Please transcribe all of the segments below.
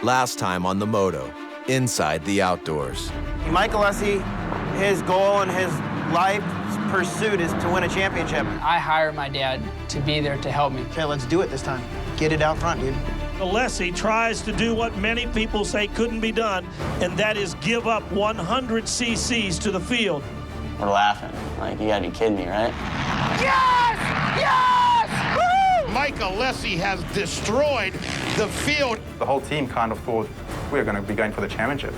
Last time on the Moto, inside the outdoors. Mike Alessi, his goal and his life pursuit is to win a championship. I hired my dad to be there to help me. Okay, let's do it this time. Get it out front, dude. Alessi tries to do what many people say couldn't be done, and that is give up 100 cc's to the field. We're laughing. Like, you gotta be kidding me, right? Yes! Yes! Woo! Mike Alessi has destroyed the field. The whole team kind of thought we were going to be going for the championship.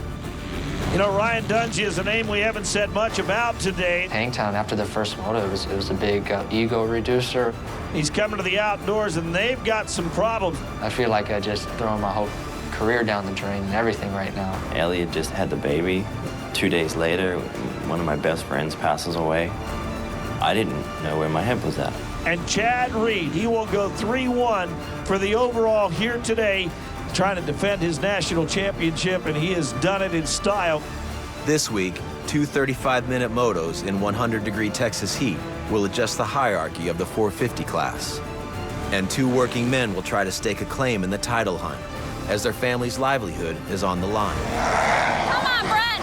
You know, Ryan Dungey is a name we haven't said much about today. Hangtown, after the first moto, it was a big ego reducer. He's coming to the outdoors, and they've got some problems. I feel like I just thrown my whole career down the drain and everything right now. Elliot just had the baby. 2 days later, one of my best friends passes away. I didn't know where my head was at. And Chad Reed, he will go 3-1 for the overall here today, trying to defend his national championship, and he has done it in style. This week, 2 35-minute motos in 100-degree Texas heat will adjust the hierarchy of the 450 class. And 2 working men will try to stake a claim in the title hunt, as their family's livelihood is on the line. Come on, Brent!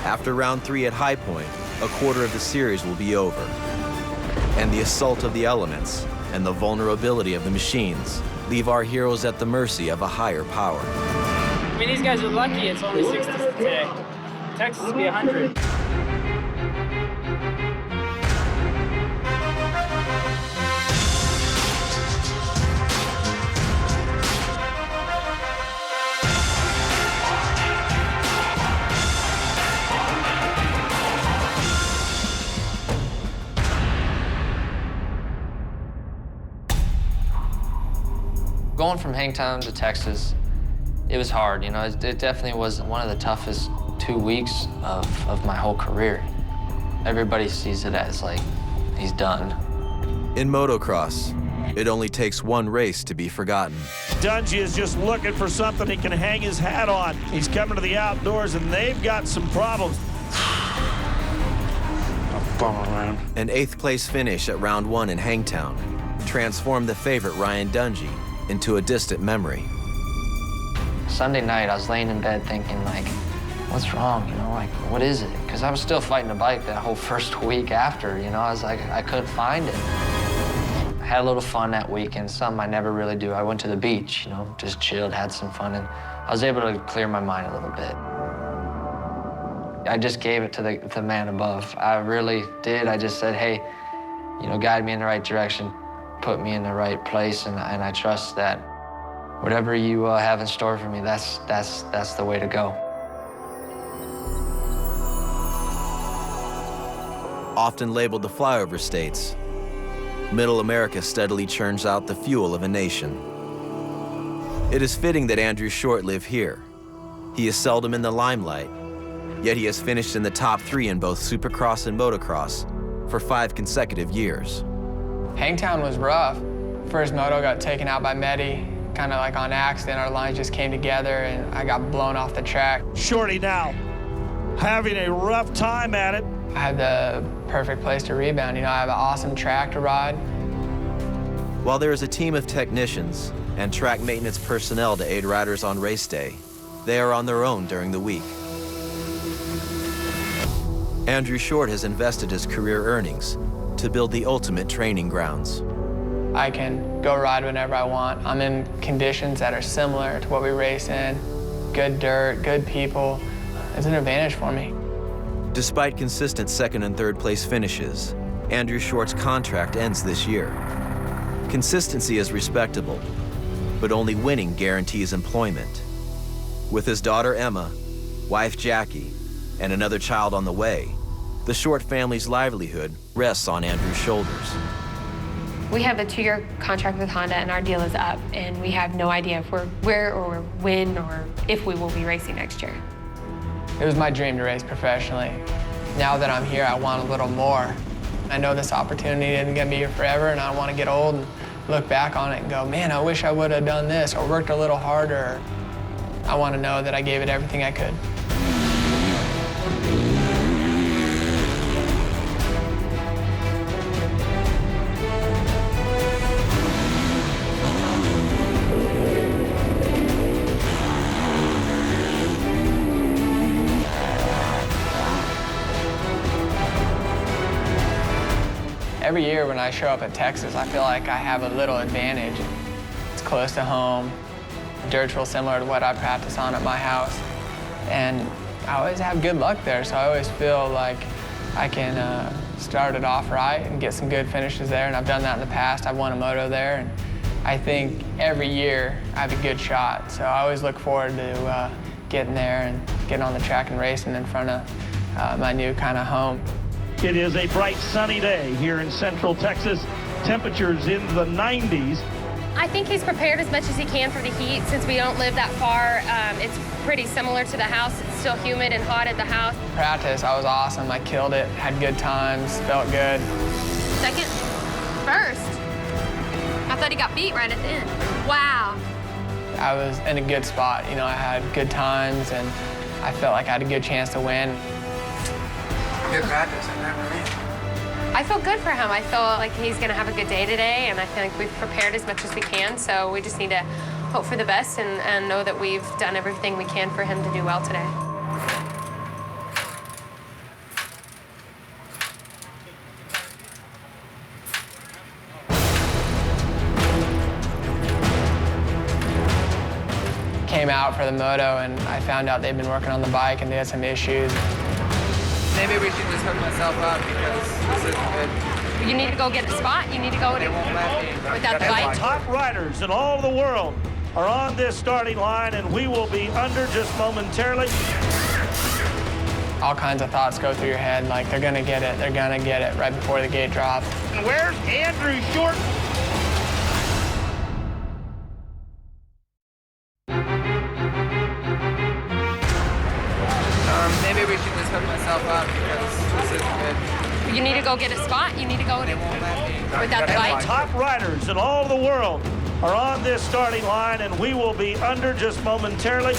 After round 3 at High Point, a quarter of the series will be over. And the assault of the elements and the vulnerability of the machines leave our heroes at the mercy of a higher power. I mean, these guys are lucky it's only 60 today. Texas will be 100. Going from Hangtown to Texas, it was hard. You know, it definitely was one of the toughest 2 weeks of my whole career. Everybody sees it as like, he's done. In motocross, it only takes one race to be forgotten. Dungey is just looking for something he can hang his hat on. He's coming to the outdoors, and they've got some problems. An 8th place finish at round 1 in Hangtown transformed the favorite Ryan Dungey into a distant memory. Sunday night, I was laying in bed thinking, like, what's wrong, you know, like, what is it? Because I was still fighting the bike that whole first week after, you know, I was like, I couldn't find it. I had a little fun that weekend, something I never really do. I went to the beach, you know, just chilled, had some fun, and I was able to clear my mind a little bit. I just gave it to the man above. I really did. I just said, hey, you know, guide me in the right direction, put me in the right place, and I trust that whatever you have in store for me, that's the way to go. Often labeled the flyover states, Middle America steadily churns out the fuel of a nation. It is fitting that Andrew Short live here. He is seldom in the limelight, yet he has finished in the top 3 in both Supercross and Motocross for 5 consecutive years. Hangtown was rough. First moto got taken out by Medi, kind of like on accident. Our lines just came together, and I got blown off the track. Shorty now having a rough time at it. I had the perfect place to rebound. You know, I have an awesome track to ride. While there is a team of technicians and track maintenance personnel to aid riders on race day, they are on their own during the week. Andrew Short has invested his career earnings to build the ultimate training grounds. I can go ride whenever I want. I'm in conditions that are similar to what we race in. Good dirt, good people. It's an advantage for me. Despite consistent 2nd and 3rd place finishes, Andrew Short's contract ends this year. Consistency is respectable, but only winning guarantees employment. With his daughter Emma, wife Jackie, and another child on the way, the Short family's livelihood rests on Andrew's shoulders. We have a 2-year contract with Honda, and our deal is up, and we have no idea if we're where or when or if we will be racing next year. It was my dream to race professionally. Now that I'm here, I want a little more. I know this opportunity isn't gonna be here forever, and I don't want to get old and look back on it and go, man, I wish I would have done this or worked a little harder. I want to know that I gave it everything I could. Every year when I show up at Texas, I feel like I have a little advantage. It's close to home. Dirt's real similar to what I practice on at my house. And I always have good luck there, so I always feel like I can start it off right and get some good finishes there, and I've done that in the past. I've won a moto there, and I think every year I have a good shot. So I always look forward to getting there and getting on the track and racing in front of my new kind of home. It is a bright sunny day here in Central Texas. Temperatures in the 90s. I think he's prepared as much as he can for the heat. Since we don't live that far, it's pretty similar to the house. It's still humid and hot at the house. Practice, I was awesome. I killed it, had good times, felt good. Second, first. I thought he got beat right at the end. Wow. I was in a good spot. You know, I had good times, and I felt like I had a good chance to win. Good practice, I remember me. I feel good for him. I feel like he's going to have a good day today, and I feel like we've prepared as much as we can, so we just need to hope for the best and know that we've done everything we can for him to do well today. Came out for the moto, and I found out they'd been working on the bike, and they had some issues. Maybe we should just hook myself up because this isn't good. You need to go get a spot. You need to go They won't let me. without the And bike. the top riders in all of the world are on this starting line, and we will be under just momentarily. All kinds of thoughts go through your head, like they're gonna get it right before the gate drops. And where's Andrew Short? Maybe we should just hook myself up because this isn't good. You need to go get a spot. You need to go They won't let me. without the And bike. the top riders in all of the world are on this starting line, and we will be under just momentarily.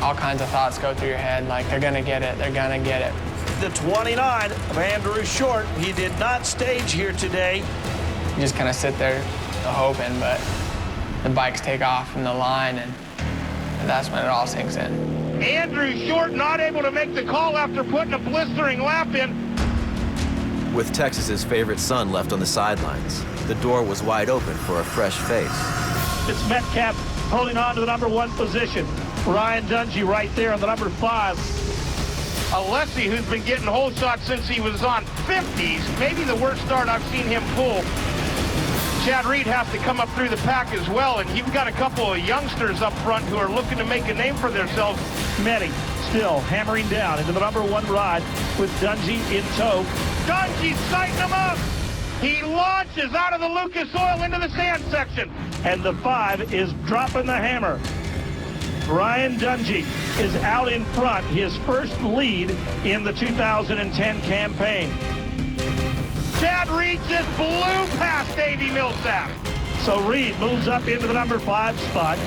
All kinds of thoughts go through your head, like they're gonna get it. The 29 of Andrew Short, he did not stage here today. You just kind of sit there hoping, but the bikes take off from the line, and that's when it all sinks in. Andrew Short not able to make the call after putting a blistering lap in. With Texas's favorite son left on the sidelines, the door was wide open for a fresh face. It's Metcalf holding on to the number 1 position. Ryan Dungey right there on the number 5. Alessi, who's been getting whole shots since he was on 50s, maybe the worst start I've seen him pull. Chad Reed has to come up through the pack as well, and you've got a couple of youngsters up front who are looking to make a name for themselves. Meddy still hammering down into the number 1 ride with Dungey in tow. Dungey's sighting him up. He launches out of the Lucas Oil into the sand section. And the 5 is dropping the hammer. Ryan Dungey is out in front, his first lead in the 2010 campaign. Chad Reed just blew past Davey Millsap. So Reed moves up into the number 5 spot.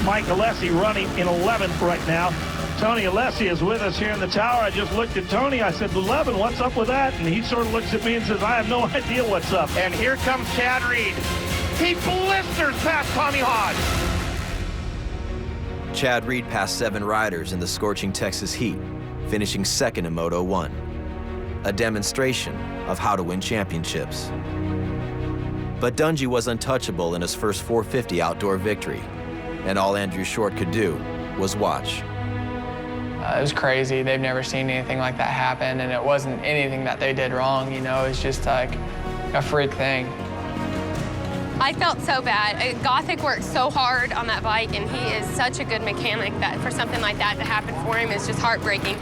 Mike Alessi running in 11th right now. Tony Alessi is with us here in the tower. I just looked at Tony. I said, 11, what's up with that? And he sort of looks at me and says, I have no idea what's up. And here comes Chad Reed. He blisters past Tommy Hodge. Chad Reed passed 7 riders in the scorching Texas heat, finishing second in Moto 1. A demonstration of how to win championships. But Dungey was untouchable in his first 450 outdoor victory, and all Andrew Short could do was watch. It was crazy. They've never seen anything like that happen, and it wasn't anything that they did wrong, you know, it's just like a freak thing. I felt so bad. Gothic worked so hard on that bike, and he is such a good mechanic that for something like that to happen for him is just heartbreaking.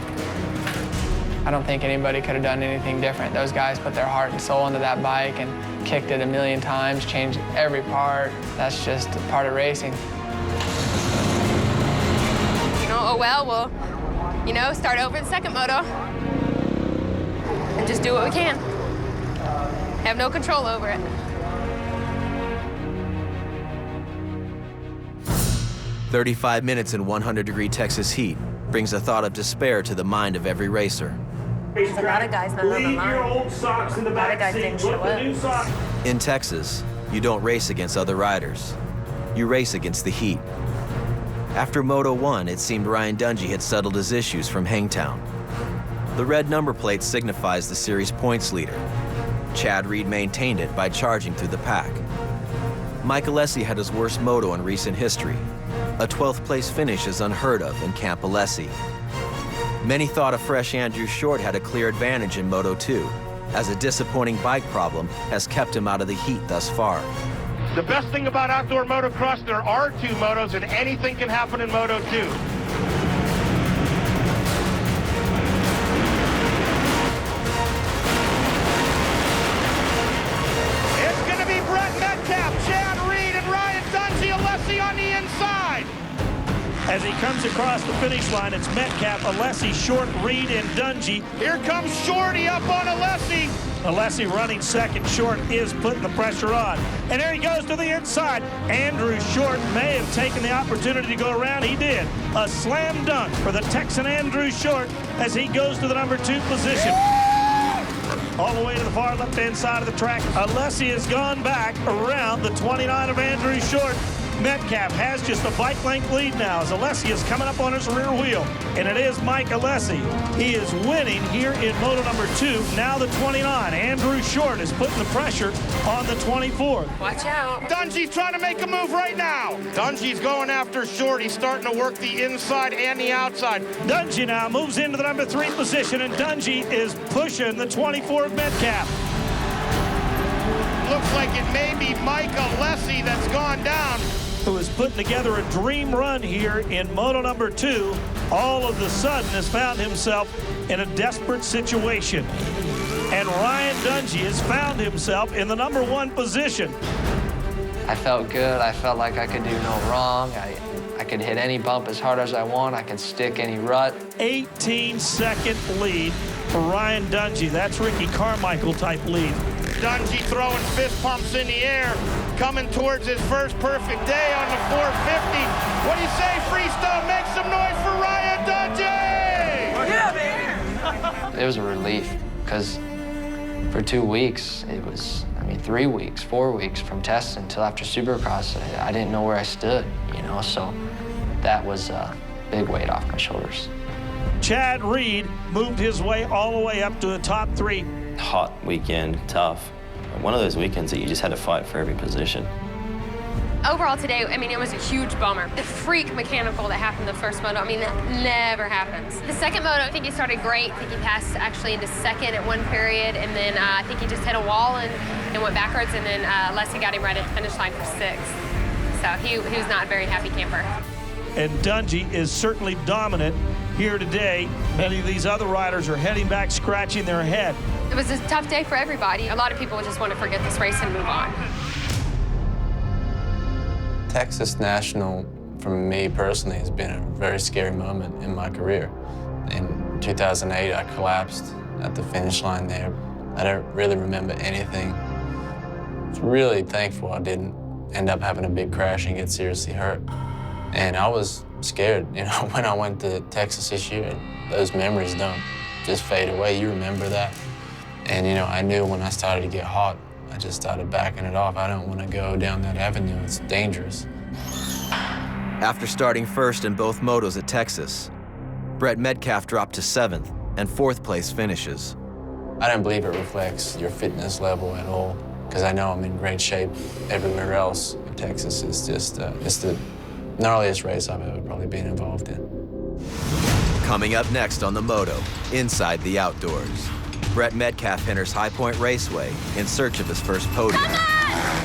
I don't think anybody could have done anything different. Those guys put their heart and soul into that bike and kicked it a million times, changed every part. That's just a part of racing. You know, oh well, we'll, you know, start over the second moto and just do what we can. Have no control over it. 35 minutes in 100-degree Texas heat brings a thought of despair to the mind of every racer. There's a lot of guys not on the line. A lot of guys didn't show up. In Texas, you don't race against other riders. You race against the heat. After Moto 1, it seemed Ryan Dungey had settled his issues from Hangtown. The red number plate signifies the series points leader, Chad Reed maintained it by charging through the pack. Mike Alessi had his worst moto in recent history. A 12th place finish is unheard of in Camp Alessi. Many thought a fresh Andrew Short had a clear advantage in Moto 2, as a disappointing bike problem has kept him out of the heat thus far. The best thing about outdoor motocross, there are two motos, and anything can happen in Moto 2. It's going to be Brett Metcalf, Chad Reed, and Ryan Dungey, Alessi on the inside. As he comes across the finish line, it's Metcalf, Alessi, Short, Reed, and Dungey. Here comes Shorty up on Alessi. Alessi running second. Short is putting the pressure on. And there he goes to the inside. Andrew Short may have taken the opportunity to go around. He did. A slam dunk for the Texan Andrew Short as he goes to the number 2 position. All the way to the far left-hand side of the track. Alessi has gone back around the 29 of Andrew Short. Metcalf has just a bike length lead now as Alessi is coming up on his rear wheel. And it is Mike Alessi. He is winning here in Moto number 2, now the 29. Andrew Short is putting the pressure on the 24. Watch out. Dungey's trying to make a move right now. Dungey's going after Short. He's starting to work the inside and the outside. Dungey now moves into the number 3 position, and Dungey is pushing the 24 of Metcalf. Looks like it may be Mike Alessi that's gone down. Who is putting together a dream run here in Moto number 2, all of a sudden has found himself in a desperate situation. And Ryan Dungey has found himself in the number 1 position. I felt good. I felt like I could do no wrong. I could hit any bump as hard as I want. I could stick any rut. 18-second lead for Ryan Dungey. That's Ricky Carmichael type lead. Dungey throwing fist pumps in the air, coming towards his first perfect day on the 450. What do you say, Freestone? Make some noise for Ryan Dungey! Yeah, man! It was a relief, because for 2 weeks, it was, 3 weeks, 4 weeks from testing until after Supercross, I didn't know where I stood, so that was a big weight off my shoulders. Chad Reed moved his way all the way up to the top 3. Hot weekend, tough. One of those weekends that you just had to fight for every position. Overall today, it was a huge bummer. The freak mechanical that happened the first moto, that never happens. The second moto, I think he started great. I think he passed actually into second at one period, and then I think he just hit a wall and went backwards, and then Alessi got him right at the finish line for 6th. So he was not a very happy camper. And Dungey is certainly dominant here today. Many of these other riders are heading back, scratching their head. It was a tough day for everybody. A lot of people just want to forget this race and move on. Texas National, for me personally, has been a very scary moment in my career. In 2008, I collapsed at the finish line there. I don't really remember anything. I was really thankful I didn't end up having a big crash and get seriously hurt. And I was scared, when I went to Texas this year. Those memories don't just fade away. You remember that. And, I knew when I started to get hot, I just started backing it off. I don't want to go down that avenue. It's dangerous. After starting first in both motos at Texas, Brett Metcalf dropped to 7th and 4th place finishes. I don't believe it reflects your fitness level at all, because I know I'm in great shape everywhere else. Texas is just it's the gnarliest race I've ever probably been involved in. Coming up next on the Moto, Inside the Outdoors, Brett Metcalf enters High Point Raceway in search of his first podium.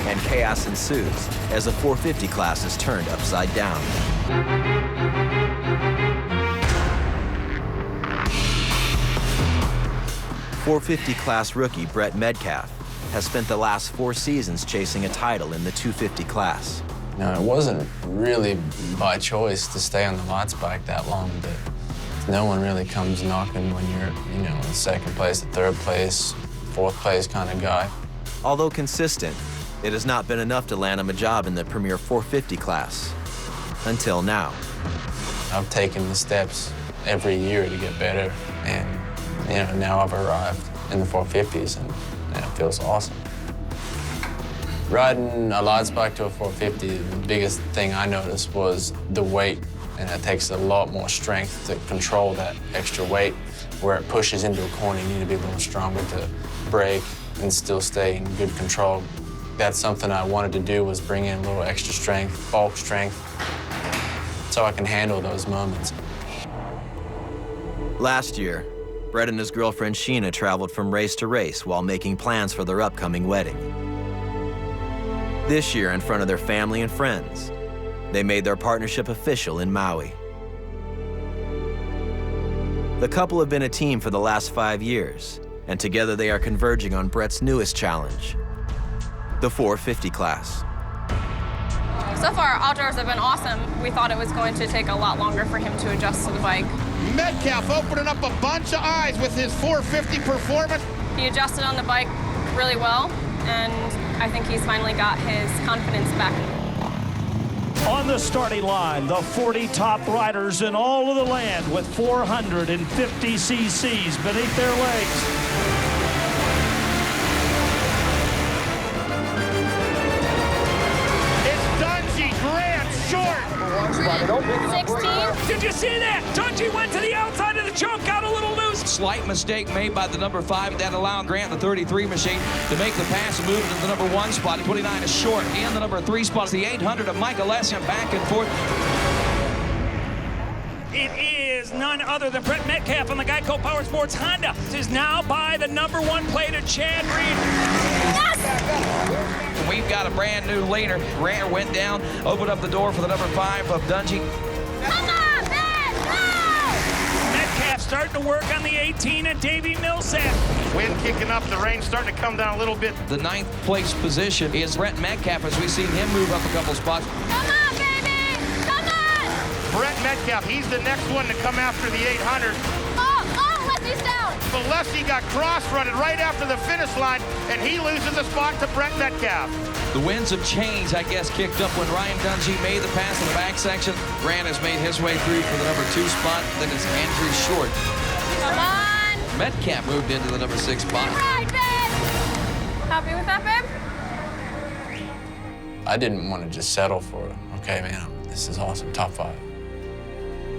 And chaos ensues as the 450 class is turned upside down. .450 class rookie Brett Metcalf has spent the last 4 seasons chasing a title in the 250 class. It wasn't really by choice to stay on the lights bike that long, but no one really comes knocking when you're, in 2nd place, 3rd place, 4th place kind of guy. Although consistent, it has not been enough to land him a job in the premier 450 class. Until now. I've taken the steps every year to get better, and now I've arrived in the 450s, and it feels awesome. Riding a lights bike to a 450, the biggest thing I noticed was the weight, and it takes a lot more strength to control that extra weight. Where it pushes into a corner, you need to be a little stronger to brake and still stay in good control. That's something I wanted to do, was bring in a little extra strength, bulk strength, so I can handle those moments. Last year, Brett and his girlfriend Sheena traveled from race to race while making plans for their upcoming wedding. This year, in front of their family and friends, they made their partnership official in Maui. The couple have been a team for the last 5 years, and together they are converging on Brett's newest challenge, the 450 class. So far, outdoors have been awesome. We thought it was going to take a lot longer for him to adjust to the bike. Metcalf opening up a bunch of eyes with his 450 performance. He adjusted on the bike really well, and I think he's finally got his confidence back. On the starting line, the 40 top riders in all of the land with 450 cc's beneath their legs. It's Dungey, Grant, Short. 16. Did you see that? Dungey went to the outside of the choke, got a little loose. Slight mistake made by the number 5 that allowed Grant, the 33 machine, to make the pass and move into the number 1 spot. 29 is Short in the number 3 spot. The 800 of Mike Alessi back and forth. It is none other than Brett Metcalf on the Geico Power Sports Honda. This is now by the number 1 plate of Chad Reed. Yes! We've got a brand new leader. Grant went down, opened up the door for the number 5 of Dungey. Come on, Ben! No! Metcalf starting to work on the 18 of Davey Millsap. Wind kicking up, the rain starting to come down a little bit. The 9th place position is Brett Metcalf, as we've seen him move up a couple spots. Come on, baby! Come on! Brett Metcalf, he's the next one to come after the 800. Oh, Leslie's down! Alessi got cross-rutted right after the finish line, and he loses a spot to Brett Metcalf. The winds of change, I guess, kicked up when Ryan Dungey made the pass in the back section. Grant has made his way through for the number 2 spot. Then it's Andrew Short. Come on! Metcalf moved into the number 6 spot. All right, babe! Happy with that, babe? I didn't want to just settle for, okay, man, this is awesome, top 5.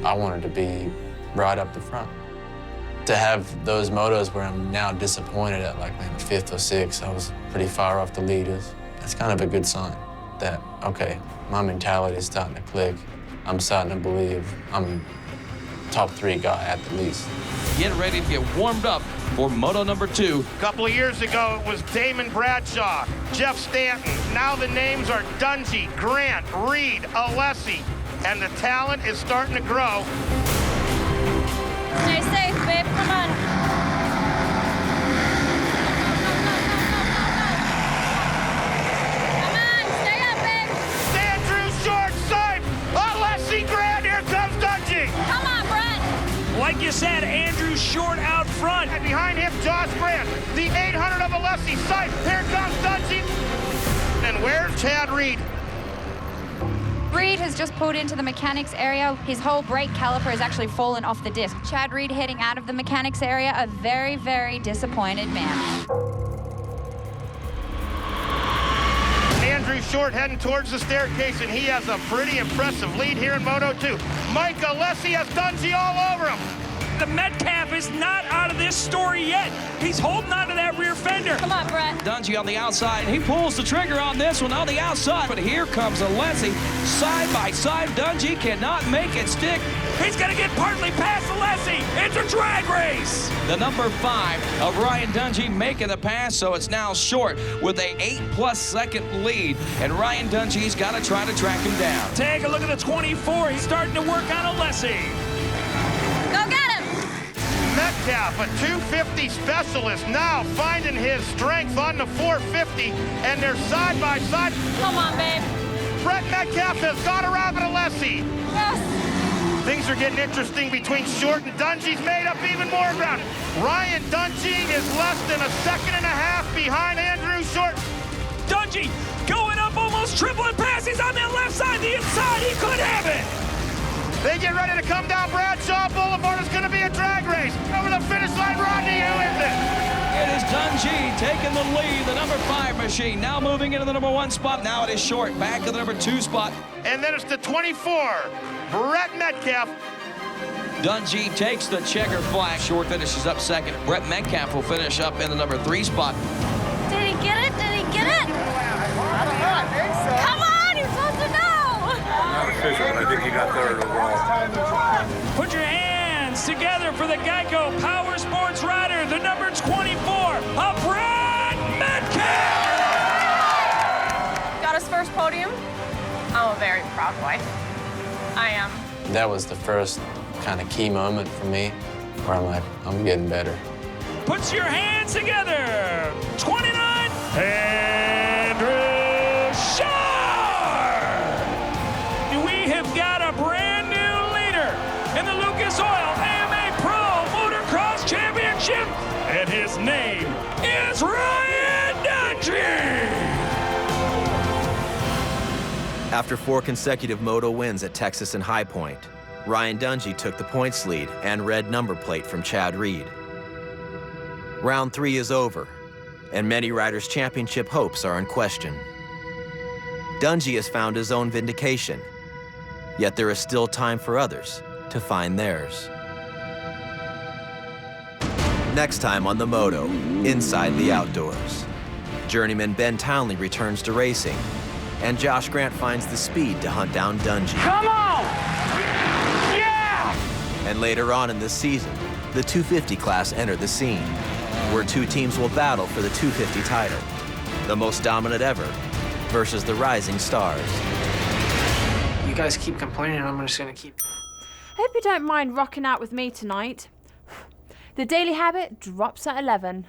I wanted to be right up the front. To have those motos where I'm now disappointed at like maybe 5th or 6th, I was pretty far off the leaders. That's kind of a good sign that, okay, my mentality is starting to click. I'm starting to believe I'm top 3 guy at the least. Get ready to get warmed up for Moto number 2. A couple of years ago, it was Damon Bradshaw, Jeff Stanton. Now the names are Dungey, Grant, Reed, Alessi, and the talent is starting to grow. Stay safe, babe. Come on. Come on, stay up, babe. Andrew Short, side. Alessi, Grant, here comes Dungey. Come on, Brett. Like you said, Andrew Short out front. And behind him, Josh Grant. The 800 of Alessi, side. Here comes Dungey. And where's Chad Reed? Reed has just pulled into the mechanics area. His whole brake caliper has actually fallen off the disc. Chad Reed heading out of the mechanics area, a very, very disappointed man. Andrew Short heading towards the staircase, and he has a pretty impressive lead here in Moto 2. Mike Alessi has Dungey all over him. The Metcalf is not out of this story yet. He's holding on to that rear fender. Come on, Brett. Dungey on the outside. He pulls the trigger on this one on the outside. But here comes Alessi. Side by side, Dungey cannot make it stick. He's going to get partly past Alessi. It's a drag race. The number 5 of Ryan Dungey making the pass, so it's now Short with a 8+ second lead. And Ryan Dungey's got to try to track him down. Take a look at the 24. He's starting to work on Alessi. Go get him. Metcalf, a 250 specialist, now finding his strength on the 450, and they're side by side. Come on, babe. Brett Metcalf has got around Alessi. Yes. Things are getting interesting between Short and Dungey's made up even more ground. Ryan Dungey is less than a second and a half behind Andrew Short. Dungey going up, almost tripling passes on that left side, the inside. He could have it. They get ready to come down Bradshaw Boulevard. It's going to be a drag race. Over the finish line, Rodney, who is it? It is Dungey taking the lead, the number 5 machine. Now moving into the number 1 spot. Now it is Short back to the number 2 spot. And then it's the 24, Brett Metcalf. Dungey takes the checker flag. Short finishes up second. Brett Metcalf will finish up in the number 3 spot. official, and I think he got third overall. Put your hands together for the Geico Power Sports rider, the number 24, Brad Metcalf! Got his first podium. I'm a very proud wife. I am. That was the first kind of key moment for me where I'm like, I'm getting better. Put your hands together, 29, Andrew Shore! We have got a brand new leader in the Lucas Oil AMA Pro Motocross Championship, and his name is Ryan Dungey! After 4 consecutive Moto wins at Texas and High Point, Ryan Dungey took the points lead and red number plate from Chad Reed. Round 3 is over, and many riders' championship hopes are in question. Dungey has found his own vindication, yet there is still time for others to find theirs. Next time on the Moto, Inside the Outdoors, journeyman Ben Townley returns to racing, and Josh Grant finds the speed to hunt down Dungey. Come on! Yeah! And later on in this season, the 250 class enter the scene, where 2 teams will battle for the 250 title, the most dominant ever versus the rising stars. You guys keep complaining, I'm just gonna keep... I hope you don't mind rocking out with me tonight. The Daily Habit drops at 11.